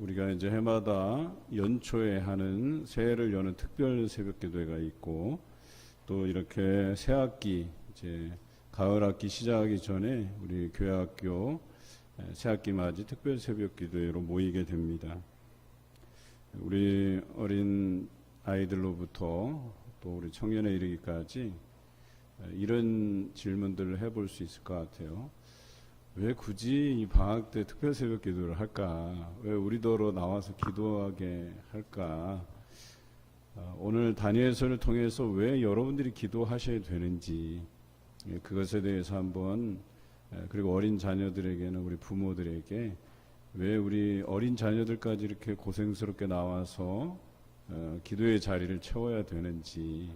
우리가 이제 해마다 연초에 하는 새해를 여는 특별 새벽기도회가 있고, 또 이렇게 새학기 이제 가을학기 시작하기 전에 우리 교회학교 새학기 맞이 특별 새벽기도회로 모이게 됩니다. 우리 어린 아이들로부터 또 우리 청년에 이르기까지 이런 질문들을 해볼 수 있을 것 같아요. 왜 굳이 이 방학 때 특별 새벽 기도를 할까? 왜 우리더러 나와서 기도하게 할까? 오늘 다니엘서를 통해서 왜 여러분들이 기도하셔야 되는지, 그것에 대해서 한번, 그리고 어린 자녀들에게는 우리 부모들에게 왜 우리 어린 자녀들까지 이렇게 고생스럽게 나와서 기도의 자리를 채워야 되는지,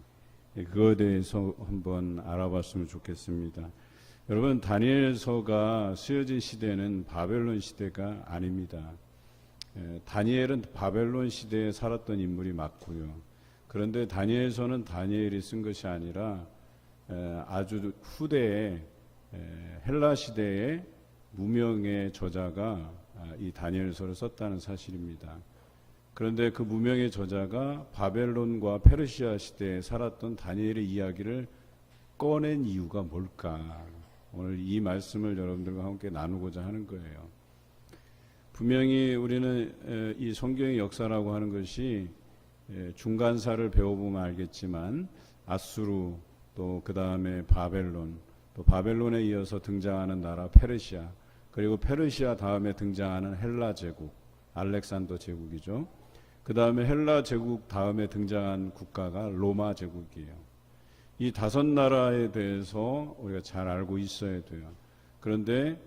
그거에 대해서 한번 알아봤으면 좋겠습니다. 여러분, 다니엘서가 쓰여진 시대는 바벨론 시대가 아닙니다. 다니엘은 바벨론 시대에 살았던 인물이 맞고요. 그런데 다니엘서는 다니엘이 쓴 것이 아니라 아주 후대에 헬라 시대의 무명의 저자가 이 다니엘서를 썼다는 사실입니다. 그런데 그 무명의 저자가 바벨론과 페르시아 시대에 살았던 다니엘의 이야기를 꺼낸 이유가 뭘까? 오늘 이 말씀을 여러분들과 함께 나누고자 하는 거예요. 분명히 우리는 이 성경의 역사라고 하는 것이 중간사를 배워보면 알겠지만 아수르, 또 그 다음에 바벨론, 또 바벨론에 이어서 등장하는 나라 페르시아, 그리고 페르시아 다음에 등장하는 헬라 제국, 알렉산더 제국이죠. 그 다음에 헬라 제국 다음에 등장한 국가가 로마 제국이에요. 이 다섯 나라에 대해서 우리가 잘 알고 있어야 돼요. 그런데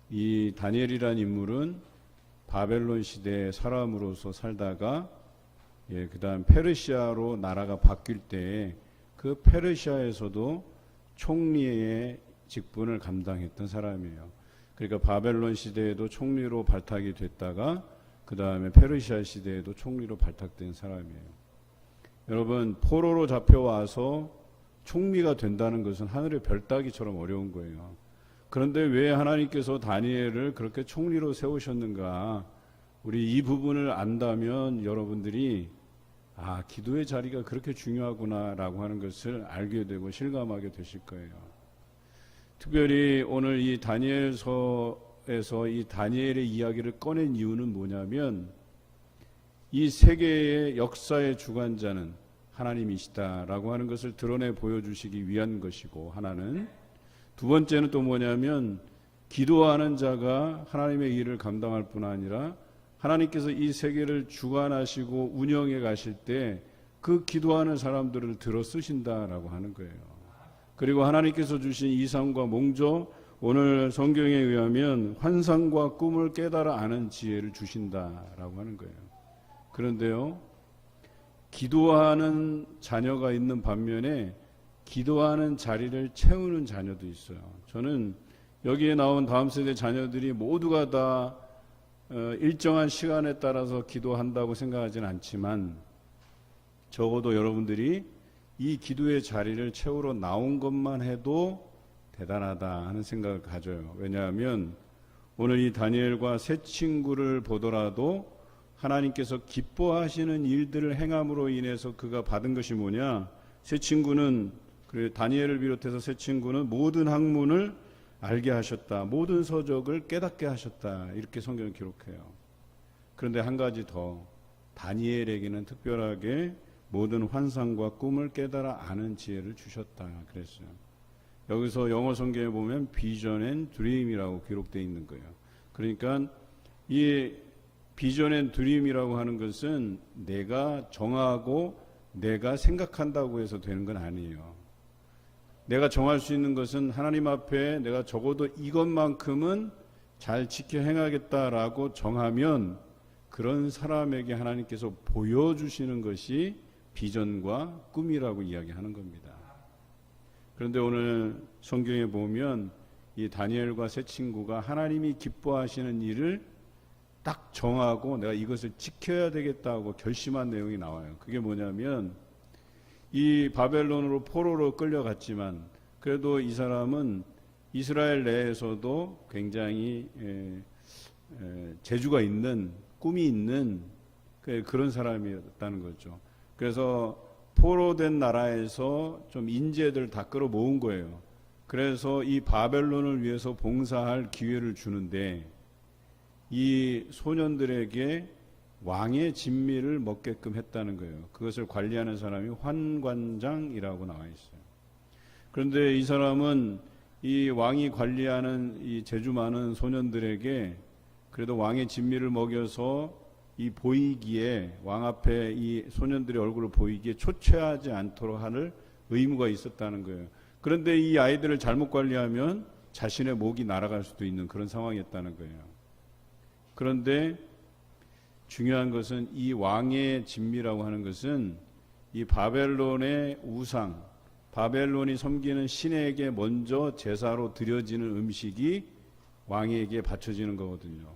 이 다니엘이라는 인물은 바벨론 시대의 사람으로서 살다가 그 다음 페르시아로 나라가 바뀔 때 그 페르시아에서도 총리의 직분을 감당했던 사람이에요. 그러니까 바벨론 시대에도 총리로 발탁이 됐다가 그 다음에 페르시아 시대에도 총리로 발탁된 사람이에요. 여러분, 포로로 잡혀와서 총리가 된다는 것은 하늘의 별 따기처럼 어려운 거예요. 그런데 왜 하나님께서 다니엘을 그렇게 총리로 세우셨는가? 우리 이 부분을 안다면 여러분들이 기도의 자리가 그렇게 중요하구나라고 하는 것을 알게 되고 실감하게 되실 거예요. 특별히 오늘 이 다니엘서에서 이 다니엘의 이야기를 꺼낸 이유는 뭐냐면, 이 세계의 역사의 주관자는 하나님이시다라고 하는 것을 드러내 보여주시기 위한 것이고, 하나는 두 번째는 또 뭐냐면, 기도하는 자가 하나님의 일을 감당할 뿐 아니라 하나님께서 이 세계를 주관하시고 운영해 가실 때 그 기도하는 사람들을 들어 쓰신다라고 하는 거예요. 그리고 하나님께서 주신 이상과 몽조, 오늘 성경에 의하면 환상과 꿈을 깨달아 아는 지혜를 주신다라고 하는 거예요. 그런데요, 기도하는 자녀가 있는 반면에 기도하는 자리를 채우는 자녀도 있어요. 저는 여기에 나온 다음 세대 자녀들이 모두가 다 일정한 시간에 따라서 기도한다고 생각하지는 않지만, 적어도 여러분들이 이 기도의 자리를 채우러 나온 것만 해도 대단하다 하는 생각을 가져요. 왜냐하면 오늘 이 다니엘과 세 친구를 보더라도 하나님께서 기뻐하시는 일들을 행함으로 인해서 그가 받은 것이 뭐냐? 세 친구는, 그리고 다니엘을 비롯해서 세 친구는 모든 학문을 알게 하셨다, 모든 서적을 깨닫게 하셨다, 이렇게 성경을 기록해요. 그런데 한 가지 더, 다니엘에게는 특별하게 모든 환상과 꿈을 깨달아 아는 지혜를 주셨다 그랬어요. 여기서 영어 성경에 보면 비전 앤 드림이라고 기록되어 있는 거예요. 그러니까 이 비전 앤 드림이라고 하는 것은 내가 정하고 내가 생각한다고 해서 되는 건 아니에요. 내가 정할 수 있는 것은 하나님 앞에 내가 적어도 이것만큼은 잘 지켜 행하겠다라고 정하면 그런 사람에게 하나님께서 보여주시는 것이 비전과 꿈이라고 이야기하는 겁니다. 그런데 오늘 성경에 보면 이 다니엘과 세 친구가 하나님이 기뻐하시는 일을 딱 정하고 내가 이것을 지켜야 되겠다고 결심한 내용이 나와요. 그게 뭐냐면, 이 바벨론으로 포로로 끌려갔지만 그래도 이 사람은 이스라엘 내에서도 굉장히 재주가 있는 꿈이 있는 그런 사람이었다는 거죠. 그래서 포로된 나라에서 좀 인재들 다 끌어모은 거예요. 그래서 이 바벨론을 위해서 봉사할 기회를 주는데 이 소년들에게 왕의 진미를 먹게끔 했다는 거예요. 그것을 관리하는 사람이 환관장이라고 나와 있어요. 그런데 이 사람은 이 왕이 관리하는 이 재주 많은 소년들에게 그래도 왕의 진미를 먹여서 이 보이기에 왕 앞에 이 소년들의 얼굴을 보이기에 초췌하지 않도록 하는 의무가 있었다는 거예요. 그런데 이 아이들을 잘못 관리하면 자신의 목이 날아갈 수도 있는 그런 상황이었다는 거예요. 그런데 중요한 것은 이 왕의 진미라고 하는 것은 이 바벨론의 우상, 바벨론이 섬기는 신에게 먼저 제사로 드려지는 음식이 왕에게 바쳐지는 거거든요.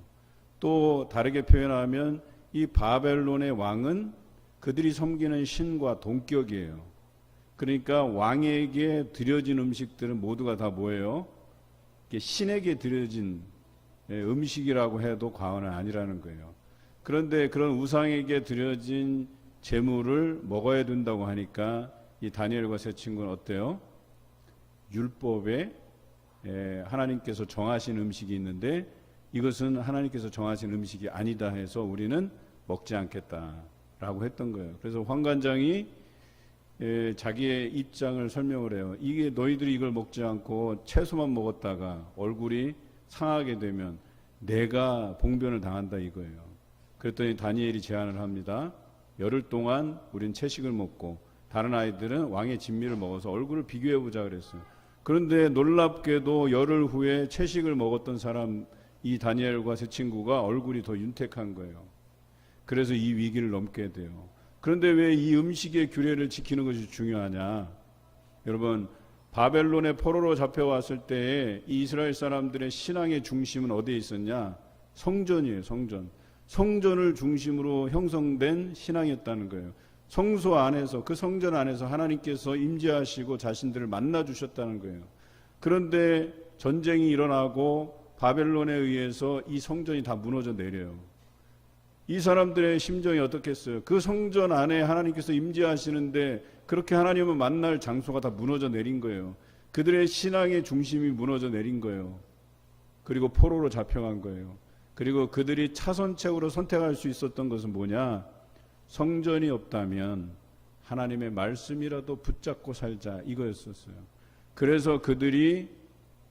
또 다르게 표현하면 이 바벨론의 왕은 그들이 섬기는 신과 동격이에요. 그러니까 왕에게 드려진 음식들은 모두가 다 뭐예요? 신에게 드려진 음식이라고 해도 과언은 아니라는 거예요. 그런데 그런 우상에게 드려진 제물을 먹어야 된다고 하니까 이 다니엘과 세 친구는 어때요? 율법에 하나님께서 정하신 음식이 있는데 이것은 하나님께서 정하신 음식이 아니다 해서 우리는 먹지 않겠다라고 했던 거예요. 그래서 환관장이 자기의 입장을 설명을 해요. 이게 너희들이 이걸 먹지 않고 채소만 먹었다가 얼굴이 상하게 되면 내가 봉변을 당한다 이거예요. 그랬더니 다니엘이 제안을 합니다. 열흘 동안 우린 채식을 먹고 다른 아이들은 왕의 진미를 먹어서 얼굴을 비교해 보자 그랬어요. 그런데 놀랍게도 열흘 후에 채식을 먹었던 사람 이 다니엘과 세 친구가 얼굴이 더 윤택한 거예요. 그래서 이 위기를 넘게 돼요. 그런데 왜 이 음식의 규례를 지키는 것이 중요하냐? 여러분, 바벨론의 포로로 잡혀왔을 때에 이 이스라엘 사람들의 신앙의 중심은 어디에 있었냐? 성전이에요. 성전. 성전을 중심으로 형성된 신앙이었다는 거예요. 성소 안에서, 그 성전 안에서 하나님께서 임재하시고 자신들을 만나 주셨다는 거예요. 그런데 전쟁이 일어나고 바벨론에 의해서 이 성전이 다 무너져 내려요. 이 사람들의 심정이 어떻겠어요? 그 성전 안에 하나님께서 임재하시는데 그렇게 하나님을 만날 장소가 다 무너져 내린 거예요. 그들의 신앙의 중심이 무너져 내린 거예요. 그리고 포로로 잡혀간 거예요. 그리고 그들이 차선책으로 선택할 수 있었던 것은 뭐냐? 성전이 없다면 하나님의 말씀이라도 붙잡고 살자 이거였었어요. 그래서 그들이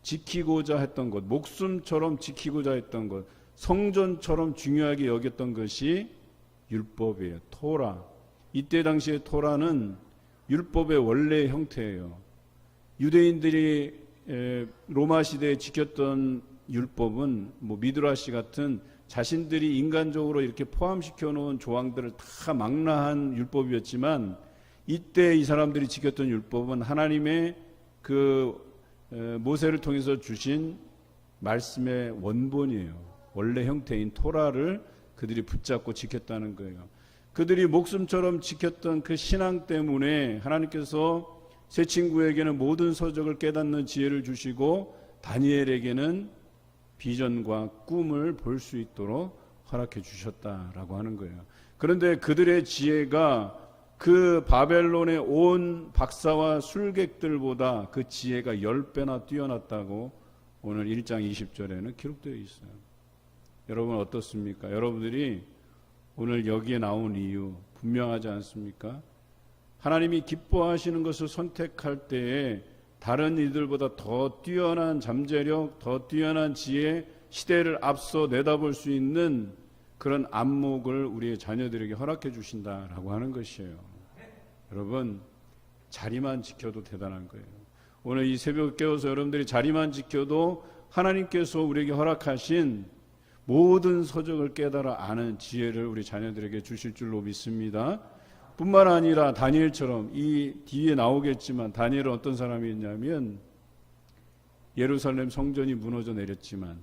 지키고자 했던 것, 목숨처럼 지키고자 했던 것, 성전처럼 중요하게 여겼던 것이 율법이에요. 토라. 이때 당시의 토라는 율법의 원래 형태예요. 유대인들이 로마 시대에 지켰던 율법은 뭐 미드라시 같은 자신들이 인간적으로 이렇게 포함시켜 놓은 조항들을 다 망라한 율법이었지만 이때 이 사람들이 지켰던 율법은 하나님의 그 모세를 통해서 주신 말씀의 원본이에요. 원래 형태인 토라를 그들이 붙잡고 지켰다는 거예요. 그들이 목숨처럼 지켰던 그 신앙 때문에 하나님께서 세 친구에게는 모든 서적을 깨닫는 지혜를 주시고 다니엘에게는 비전과 꿈을 볼 수 있도록 허락해 주셨다라고 하는 거예요. 그런데 그들의 지혜가 그 바벨론의 온 박사와 술객들보다 그 지혜가 10배나 뛰어났다고 오늘 1장 20절에는 기록되어 있어요. 여러분 어떻습니까? 여러분들이 오늘 여기에 나온 이유 분명하지 않습니까? 하나님이 기뻐하시는 것을 선택할 때에 다른 이들보다 더 뛰어난 잠재력, 더 뛰어난 지혜, 시대를 앞서 내다볼 수 있는 그런 안목을 우리의 자녀들에게 허락해 주신다라고 하는 것이에요. 여러분, 자리만 지켜도 대단한 거예요. 오늘 이 새벽 깨워서 여러분들이 자리만 지켜도 하나님께서 우리에게 허락하신 모든 서적을 깨달아 아는 지혜를 우리 자녀들에게 주실 줄로 믿습니다. 뿐만 아니라 다니엘처럼 이 뒤에 나오겠지만 다니엘은 어떤 사람이었냐면 예루살렘 성전이 무너져 내렸지만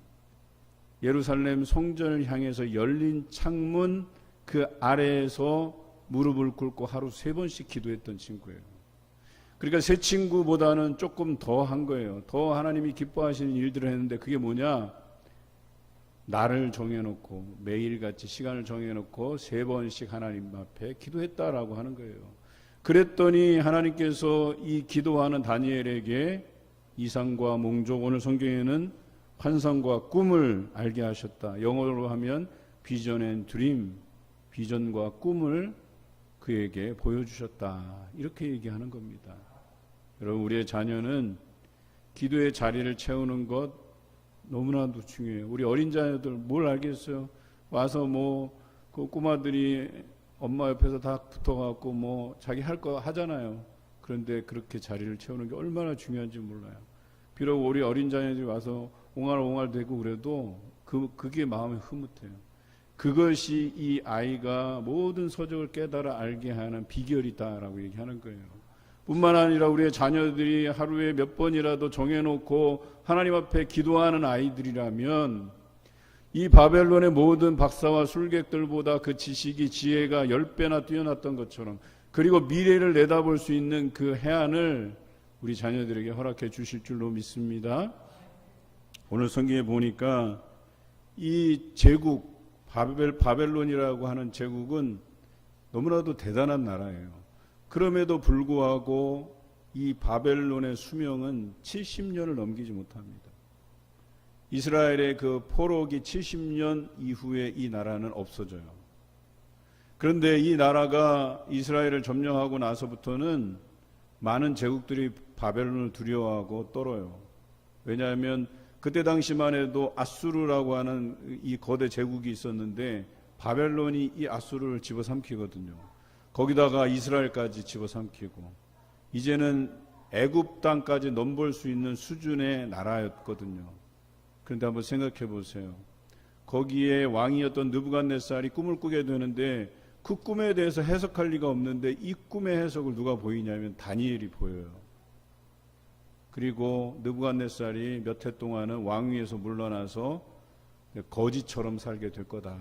예루살렘 성전을 향해서 열린 창문 그 아래에서 무릎을 꿇고 하루 3번씩 기도했던 친구예요. 그러니까 세 친구보다는 조금 더 한 거예요. 더 하나님이 기뻐하시는 일들을 했는데 그게 뭐냐? 날을 정해놓고 매일같이 시간을 정해놓고 3번씩 하나님 앞에 기도했다라고 하는 거예요. 그랬더니 하나님께서 이 기도하는 다니엘에게 이상과 몽족, 오늘 성경에는 환상과 꿈을 알게 하셨다. 영어로 하면 비전 앤 드림, 비전과 꿈을 그에게 보여주셨다. 이렇게 얘기하는 겁니다. 여러분, 우리의 자녀는 기도의 자리를 채우는 것 너무나도 중요해요. 우리 어린 자녀들 뭘 알겠어요? 와서 그 꼬마들이 엄마 옆에서 다 붙어갖고 자기 할 거 하잖아요. 그런데 그렇게 자리를 채우는 게 얼마나 중요한지 몰라요. 비록 우리 어린 자녀들이 와서 옹알옹알 대고 그래도 그게 마음이 흐뭇해요. 그것이 이 아이가 모든 서적을 깨달아 알게 하는 비결이다라고 얘기하는 거예요. 뿐만 아니라 우리의 자녀들이 하루에 몇 번이라도 정해놓고 하나님 앞에 기도하는 아이들이라면 이 바벨론의 모든 박사와 술객들보다 그 지식이 지혜가 10배나 뛰어났던 것처럼, 그리고 미래를 내다볼 수 있는 그 해안을 우리 자녀들에게 허락해 주실 줄로 믿습니다. 오늘 성경에 보니까 이 제국 바벨론이라고 하는 제국은 너무나도 대단한 나라예요. 그럼에도 불구하고 이 바벨론의 수명은 70년을 넘기지 못합니다. 이스라엘의 그 포로기 70년 이후에 이 나라는 없어져요. 그런데 이 나라가 이스라엘을 점령하고 나서부터는 많은 제국들이 바벨론을 두려워하고 떨어요. 왜냐하면 그때 당시만 해도 아수르라고 하는 이 거대 제국이 있었는데 바벨론이 이 아수르를 집어삼키거든요. 거기다가 이스라엘까지 집어삼키고 이제는 애굽 땅까지 넘볼 수 있는 수준의 나라였거든요. 그런데 한번 생각해 보세요. 거기에 왕이었던 느부갓네살이 꿈을 꾸게 되는데 그 꿈에 대해서 해석할 리가 없는데 이 꿈의 해석을 누가 보이냐면 다니엘이 보여요. 그리고 느부갓네살이 몇 해 동안은 왕위에서 물러나서 거지처럼 살게 될 거다.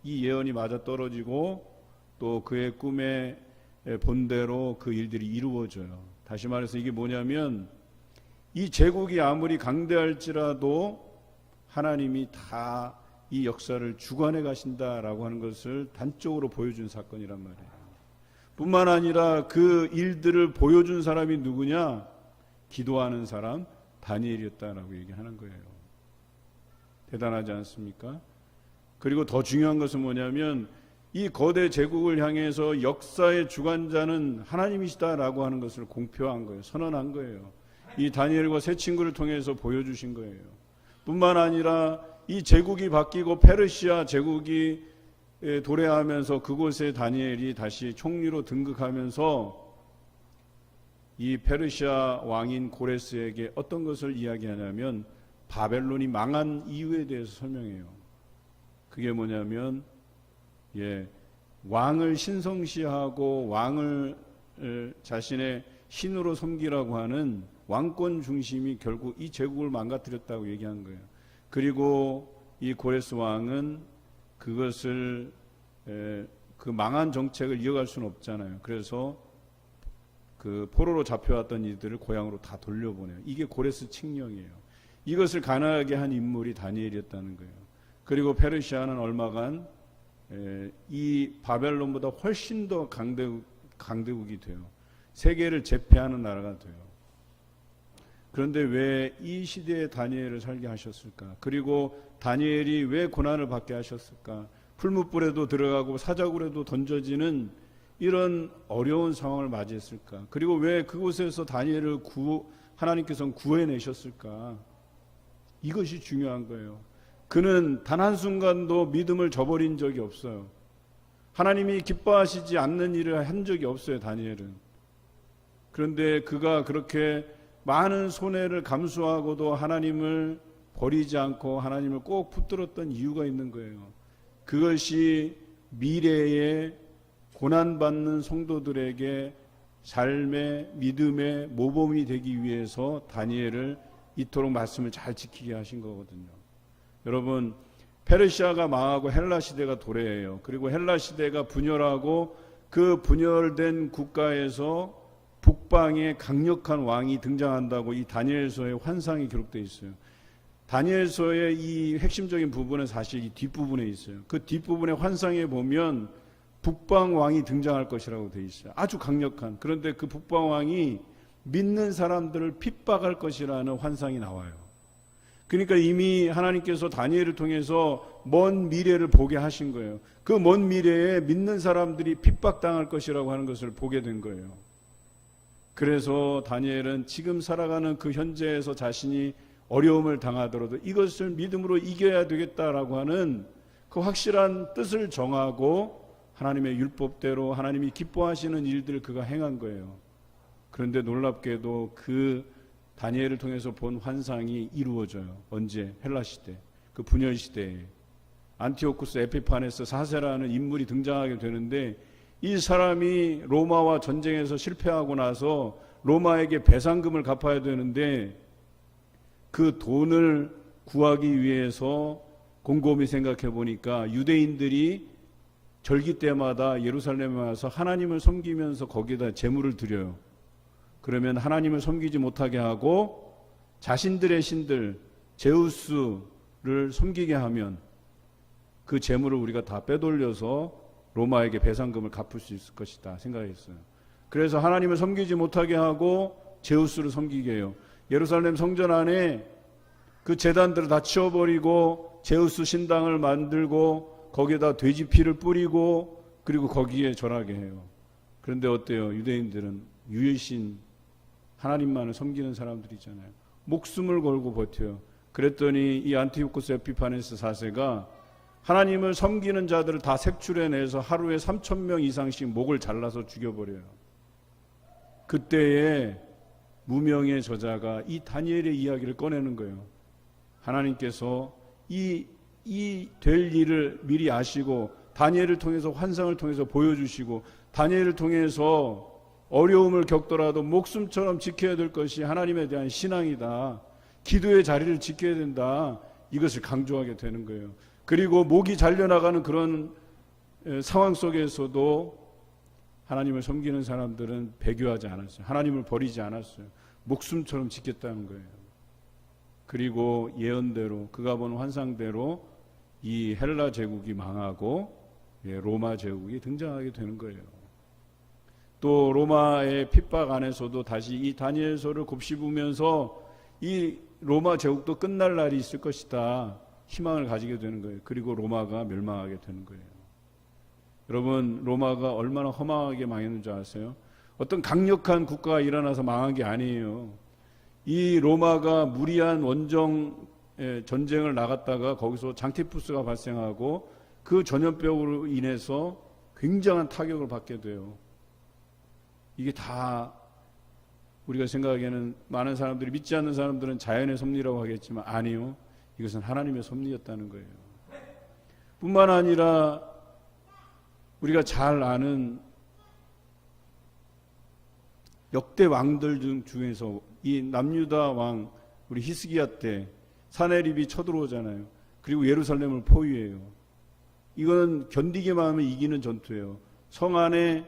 이 예언이 맞아떨어지고 또 그의 꿈의 본대로 그 일들이 이루어져요. 다시 말해서 이게 뭐냐면 이 제국이 아무리 강대할지라도 하나님이 다 이 역사를 주관해 가신다라고 하는 것을 단적으로 보여준 사건이란 말이에요. 뿐만 아니라 그 일들을 보여준 사람이 누구냐? 기도하는 사람 다니엘이었다라고 얘기하는 거예요. 대단하지 않습니까? 그리고 더 중요한 것은 뭐냐면 이 거대 제국을 향해서 역사의 주관자는 하나님이시다라고 하는 것을 공표한 거예요. 선언한 거예요. 이 다니엘과 세 친구를 통해서 보여주신 거예요. 뿐만 아니라 이 제국이 바뀌고 페르시아 제국이 도래하면서 그곳에 다니엘이 다시 총리로 등극하면서 이 페르시아 왕인 고레스에게 어떤 것을 이야기하냐면 바벨론이 망한 이유에 대해서 설명해요. 그게 뭐냐면 왕을 신성시하고 왕을 자신의 신으로 섬기라고 하는 왕권 중심이 결국 이 제국을 망가뜨렸다고 얘기한 거예요. 그리고 이 고레스 왕은 그것을 그 망한 정책을 이어갈 수는 없잖아요. 그래서 그 포로로 잡혀왔던 이들을 고향으로 다 돌려보내요. 이게 고레스 칙령이에요. 이것을 가능하게 한 인물이 다니엘이었다는 거예요. 그리고 페르시아는 얼마간 이 바벨론보다 훨씬 더 강대국이 돼요. 세계를 제패하는 나라가 돼요. 그런데 왜 이 시대에 다니엘을 살게 하셨을까? 그리고 다니엘이 왜 고난을 받게 하셨을까? 풀무불에도 들어가고 사자굴에도 던져지는 이런 어려운 상황을 맞이했을까? 그리고 왜 그곳에서 다니엘을 하나님께서는 구해내셨을까? 이것이 중요한 거예요. 그는 단 한순간도 믿음을 저버린 적이 없어요. 하나님이 기뻐하시지 않는 일을 한 적이 없어요, 다니엘은. 그런데 그가 그렇게 많은 손해를 감수하고도 하나님을 버리지 않고 하나님을 꼭 붙들었던 이유가 있는 거예요. 그것이 미래에 고난받는 성도들에게 삶의 믿음의 모범이 되기 위해서 다니엘을 이토록 말씀을 잘 지키게 하신 거거든요. 여러분, 페르시아가 망하고 헬라 시대가 도래해요. 그리고 헬라 시대가 분열하고 그 분열된 국가에서 북방에 강력한 왕이 등장한다고 이 다니엘서의 환상이 기록되어 있어요. 다니엘서의 이 핵심적인 부분은 사실 이 뒷부분에 있어요. 그 뒷부분의 환상에 보면 북방왕이 등장할 것이라고 되어 있어요. 아주 강력한. 그런데 그 북방왕이 믿는 사람들을 핍박할 것이라는 환상이 나와요. 그러니까 이미 하나님께서 다니엘을 통해서 먼 미래를 보게 하신 거예요. 그 먼 미래에 믿는 사람들이 핍박당할 것이라고 하는 것을 보게 된 거예요. 그래서 다니엘은 지금 살아가는 그 현재에서 자신이 어려움을 당하더라도 이것을 믿음으로 이겨야 되겠다라고 하는 그 확실한 뜻을 정하고 하나님의 율법대로 하나님이 기뻐하시는 일들을 그가 행한 거예요. 그런데 놀랍게도 그 다니엘을 통해서 본 환상이 이루어져요. 언제? 헬라 시대, 그 분열 시대에 안티오쿠스 에피파네스 4세라는 인물이 등장하게 되는데, 이 사람이 로마와 전쟁에서 실패하고 나서 로마에게 배상금을 갚아야 되는데 그 돈을 구하기 위해서 곰곰이 생각해 보니까 유대인들이 절기 때마다 예루살렘에 와서 하나님을 섬기면서 거기에다 제물을 드려요. 그러면 하나님을 섬기지 못하게 하고 자신들의 신들 제우스를 섬기게 하면 그 제물을 우리가 다 빼돌려서 로마에게 배상금을 갚을 수 있을 것이다 생각했어요. 그래서 하나님을 섬기지 못하게 하고 제우스를 섬기게 해요. 예루살렘 성전 안에 그 제단들을 다 치워버리고 제우스 신당을 만들고 거기에다 돼지 피를 뿌리고 그리고 거기에 절하게 해요. 그런데 어때요? 유대인들은 유일신 하나님만을 섬기는 사람들이잖아요. 목숨을 걸고 버텨요. 그랬더니 이 안티오쿠스 에피파네스 4세가 하나님을 섬기는 자들을 다 색출해내서 하루에 3,000명 이상씩 목을 잘라서 죽여버려요. 그때에 무명의 저자가 이 다니엘의 이야기를 꺼내는 거예요. 하나님께서 이 될 일을 미리 아시고 다니엘을 통해서 환상을 통해서 보여주시고 다니엘을 통해서 어려움을 겪더라도 목숨처럼 지켜야 될 것이 하나님에 대한 신앙이다. 기도의 자리를 지켜야 된다. 이것을 강조하게 되는 거예요. 그리고 목이 잘려나가는 그런 상황 속에서도 하나님을 섬기는 사람들은 배교하지 않았어요. 하나님을 버리지 않았어요. 목숨처럼 지켰다는 거예요. 그리고 예언대로 그가 본 환상대로 이 헬라 제국이 망하고 로마 제국이 등장하게 되는 거예요. 또 로마의 핍박 안에서도 다시 이 다니엘서를 곱씹으면서 이 로마 제국도 끝날 날이 있을 것이다 희망을 가지게 되는 거예요. 그리고 로마가 멸망하게 되는 거예요. 여러분, 로마가 얼마나 허망하게 망했는 줄 아세요? 어떤 강력한 국가가 일어나서 망한 게 아니에요. 이 로마가 무리한 원정 전쟁을 나갔다가 거기서 장티푸스가 발생하고 그 전염병으로 인해서 굉장한 타격을 받게 돼요. 이게 다 우리가 생각하기에는 많은 사람들이, 믿지 않는 사람들은 자연의 섭리라고 하겠지만 아니요. 이것은 하나님의 섭리였다는 거예요. 뿐만 아니라 우리가 잘 아는 역대 왕들 중에서 이 남유다 왕 우리 히스기야 때 사네립이 쳐들어오잖아요. 그리고 예루살렘을 포위해요. 이거는 견디기만 하면 이기는 전투예요. 성 안에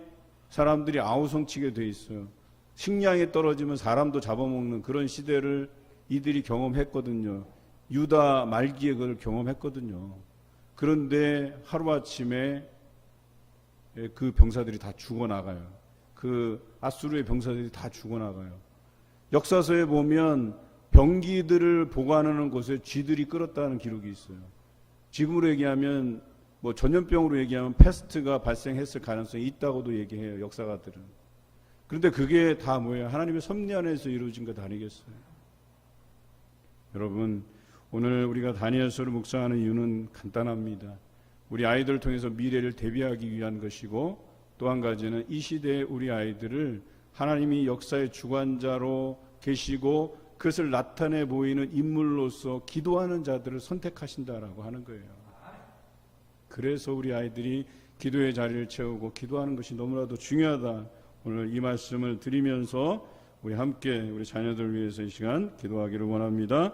사람들이 아우성치게 돼 있어요. 식량이 떨어지면 사람도 잡아먹는 그런 시대를 이들이 경험했거든요. 유다 말기에 그걸 경험했거든요. 그런데 하루아침에 그 병사들이 다 죽어나가요. 그 아수르의 병사들이 다 죽어나가요. 역사서에 보면 병기들을 보관하는 곳에 쥐들이 끌었다는 기록이 있어요. 지금으로 얘기하면 뭐 전염병으로 얘기하면 패스트가 발생했을 가능성이 있다고도 얘기해요. 역사가들은. 그런데 그게 다 뭐예요? 하나님의 섭리 안에서 이루어진 것 아니겠어요? 여러분, 오늘 우리가 다니엘서를 묵상하는 이유는 간단합니다. 우리 아이들을 통해서 미래를 대비하기 위한 것이고, 또 한 가지는 이 시대의 우리 아이들을 하나님이 역사의 주관자로 계시고 그것을 나타내 보이는 인물로서 기도하는 자들을 선택하신다라고 하는 거예요. 그래서 우리 아이들이 기도의 자리를 채우고 기도하는 것이 너무나도 중요하다. 오늘 이 말씀을 드리면서 우리 함께 우리 자녀들 위해서 이 시간 기도하기를 원합니다.